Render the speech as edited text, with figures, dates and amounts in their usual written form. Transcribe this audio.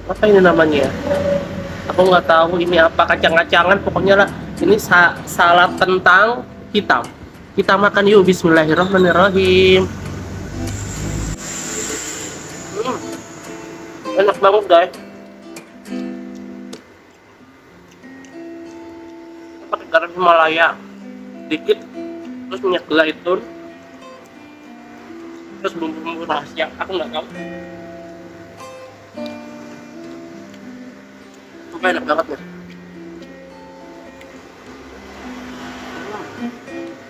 Apa ini namanya ya? Aku nggak tahu ini apa, kacang-kacangan pokoknya lah. Ini salad kentang hitam. Kita makan yuk, bismillahirrahmanirrahim. Enak banget guys. Pakai garam Himalaya dikit, terus minyak zaitun, terus bumbu-bumbu rahasia aku nggak tahu. Itu enak banget nih.